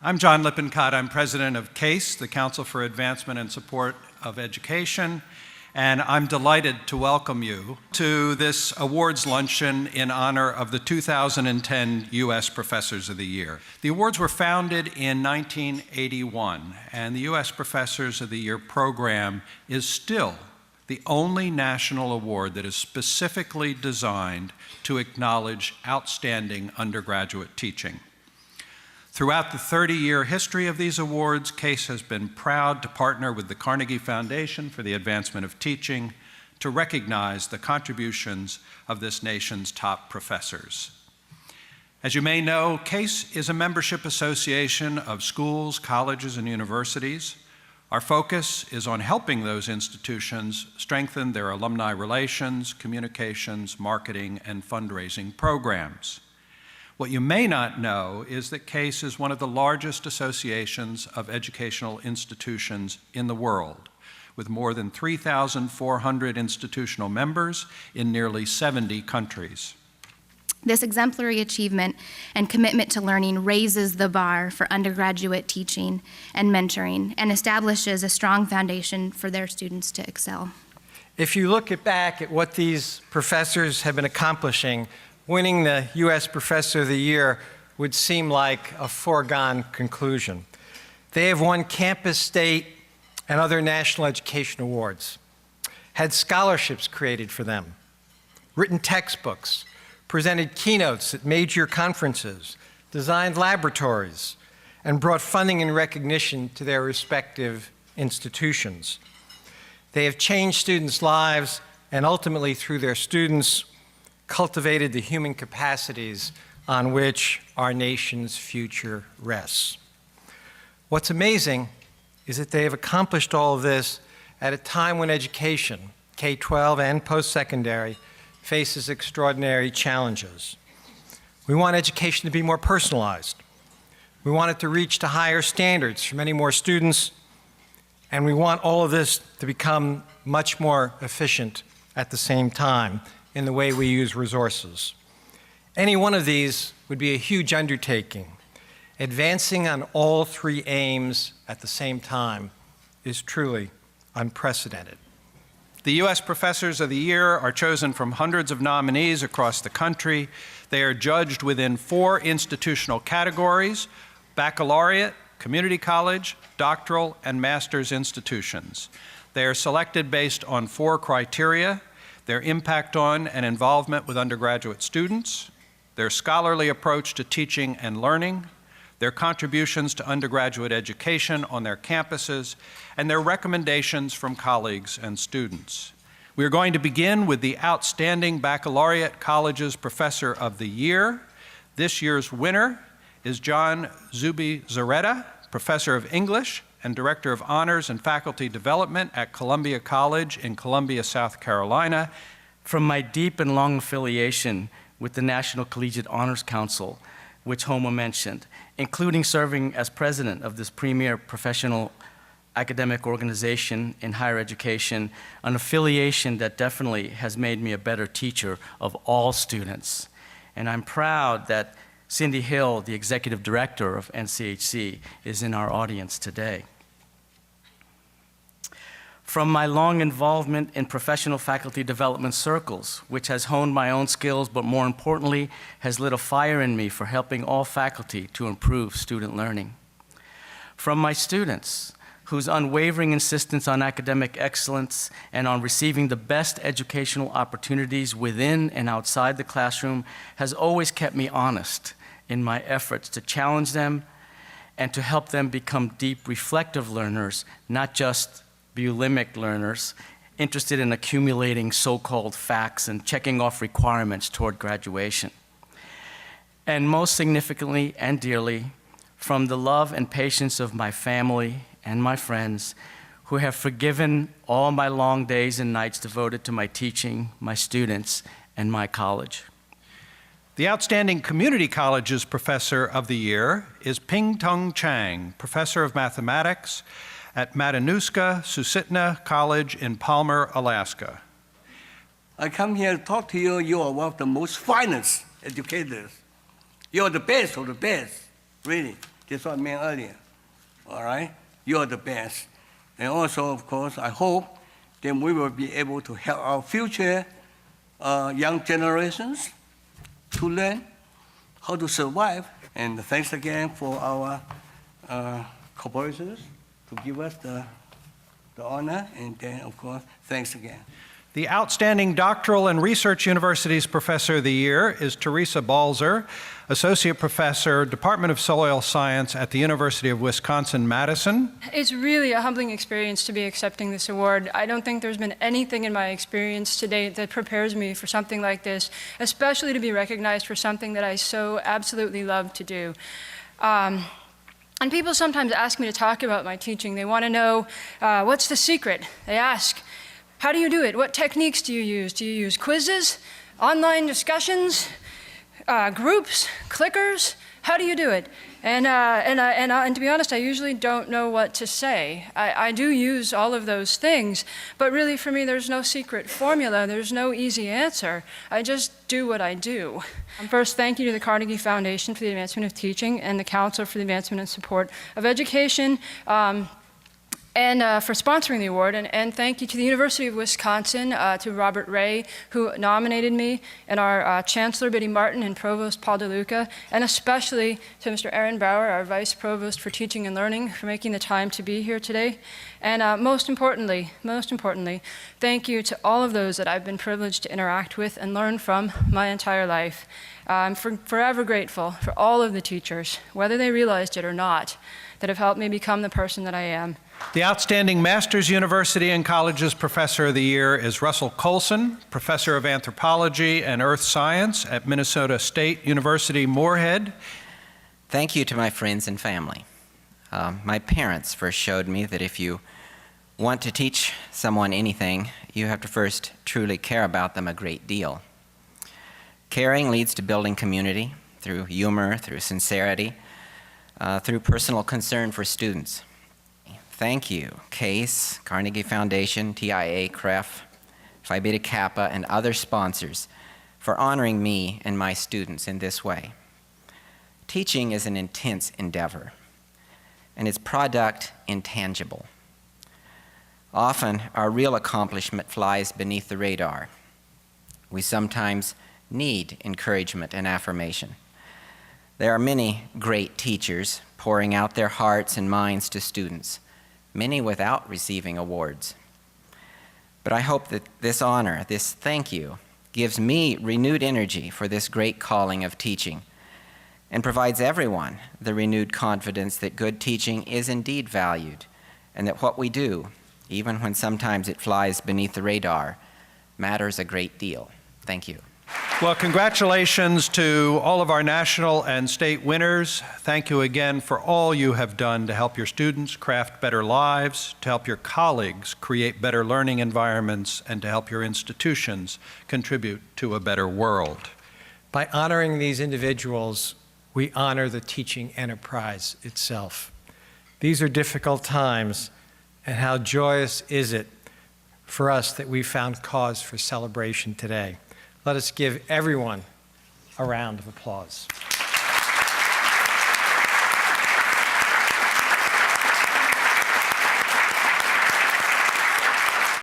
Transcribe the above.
I'm John Lippincott. I'm president of CASE, the Council for Advancement and Support of Education, and I'm delighted to welcome you to this awards luncheon in honor of the 2010 U.S. Professors of the Year. The awards were founded in 1981, and the U.S. Professors of the Year program is still the only national award that is specifically designed to acknowledge outstanding undergraduate teaching. Throughout the 30-year history of these awards, CASE has been proud to partner with the Carnegie Foundation for the Advancement of Teaching to recognize the contributions of this nation's top professors. As you may know, CASE is a membership association of schools, colleges, and universities. Our focus is on helping those institutions strengthen their alumni relations, communications, marketing, and fundraising programs. What you may not know is that CASE is one of the largest associations of educational institutions in the world, with more than 3,400 institutional members in nearly 70 countries. This exemplary achievement and commitment to learning raises the bar for undergraduate teaching and mentoring and establishes a strong foundation for their students to excel. If you look back at what these professors have been accomplishing, winning the U.S. Professor of the Year would seem like a foregone conclusion. They have won campus, state, and other national education awards, had scholarships created for them, written textbooks, presented keynotes at major conferences, designed laboratories, and brought funding and recognition to their respective institutions. They have changed students' lives and ultimately, through their students, cultivated the human capacities on which our nation's future rests. What's amazing is that they have accomplished all of this at a time when education, K-12 and post-secondary, faces extraordinary challenges. We want education to be more personalized. We want it to reach to higher standards for many more students, and we want all of this to become much more efficient at the same time in the way we use resources. Any one of these would be a huge undertaking. Advancing on all three aims at the same time is truly unprecedented. The U.S. Professors of the Year are chosen from hundreds of nominees across the country. They are judged within 4 institutional categories: baccalaureate, community college, doctoral, and master's institutions. They are selected based on 4 criteria: their impact on and involvement with undergraduate students, their scholarly approach to teaching and learning, their contributions to undergraduate education on their campuses, and their recommendations from colleagues and students. We are going to begin with the Outstanding Baccalaureate College's Professor of the Year. This year's winner is John Zubi-Zaretta, Professor of English and Director of Honors and Faculty Development at Columbia College in Columbia, South Carolina. From my deep and long affiliation with the National Collegiate Honors Council, which Homer mentioned, including serving as president of this premier professional academic organization in higher education, an affiliation that definitely has made me a better teacher of all students. And I'm proud that Cindy Hill, the executive director of NCHC, is in our audience today. From my long involvement in professional faculty development circles, which has honed my own skills, but more importantly, has lit a fire in me for helping all faculty to improve student learning. From my students, whose unwavering insistence on academic excellence and on receiving the best educational opportunities within and outside the classroom has always kept me honest in my efforts to challenge them and to help them become deep reflective learners, not just bulimic learners interested in accumulating so-called facts and checking off requirements toward graduation. And most significantly and dearly, from the love and patience of my family and my friends who have forgiven all my long days and nights devoted to my teaching, my students, and my college. The Outstanding Community College's Professor of the Year is Ping-Tung Chang, Professor of Mathematics at Matanuska Susitna College in Palmer, Alaska. I come here to talk to you. You are one of the most finest educators. You are the best of the best, really. That's what I meant earlier. All right? You are the best. And also, of course, I hope that we will be able to help our future young generations to learn how to survive. And thanks again for our corporations to give us the honor. And then, of course, thanks again. The Outstanding Doctoral and Research Universities Professor of the Year is Teresa Balzer, Associate Professor, Department of Soil Science at the University of Wisconsin-Madison. It's really a humbling experience to be accepting this award. I don't think there's been anything in my experience to date that prepares me for something like this, especially to be recognized for something that I so absolutely love to do. And people sometimes ask me to talk about my teaching. They want to know, what's the secret? They ask, how do you do it? What techniques do you use? Do you use quizzes, online discussions, groups, clickers? How do you do it? And to be honest, I usually don't know what to say. I do use all of those things, but really for me, there's no secret formula. There's no easy answer. I just do what I do. First, thank you to the Carnegie Foundation for the Advancement of Teaching and the Council for the Advancement and Support of Education. And for sponsoring the award, and thank you to the University of Wisconsin, to Robert Ray, who nominated me, and our Chancellor, Biddy Martin, and Provost Paul DeLuca, and especially to Mr. Aaron Bauer, our Vice Provost for Teaching and Learning, for making the time to be here today. And most importantly, thank you to all of those that I've been privileged to interact with and learn from my entire life. I'm forever grateful for all of the teachers, whether they realized it or not, that have helped me become the person that I am. The Outstanding Masters University and Colleges Professor of the Year is Russell Colson, Professor of Anthropology and Earth Science at Minnesota State University, Moorhead. Thank you to my friends and family. My parents first showed me that if you want to teach someone anything, you have to first truly care about them a great deal. Caring leads to building community through humor, through sincerity, through personal concern for students. Thank you, CASE, Carnegie Foundation, TIA, CREF, Phi Beta Kappa, and other sponsors for honoring me and my students in this way. Teaching is an intense endeavor, and its product intangible. Often, our real accomplishment flies beneath the radar. We sometimes need encouragement and affirmation. There are many great teachers pouring out their hearts and minds to students, many without receiving awards. But I hope that this honor, this thank you, gives me renewed energy for this great calling of teaching and provides everyone the renewed confidence that good teaching is indeed valued and that what we do, even when sometimes it flies beneath the radar, matters a great deal. Thank you. Well, congratulations to all of our national and state winners. Thank you again for all you have done to help your students craft better lives, to help your colleagues create better learning environments, and to help your institutions contribute to a better world. By honoring these individuals, we honor the teaching enterprise itself. These are difficult times, and how joyous is it for us that we found cause for celebration today. Let us give everyone a round of applause.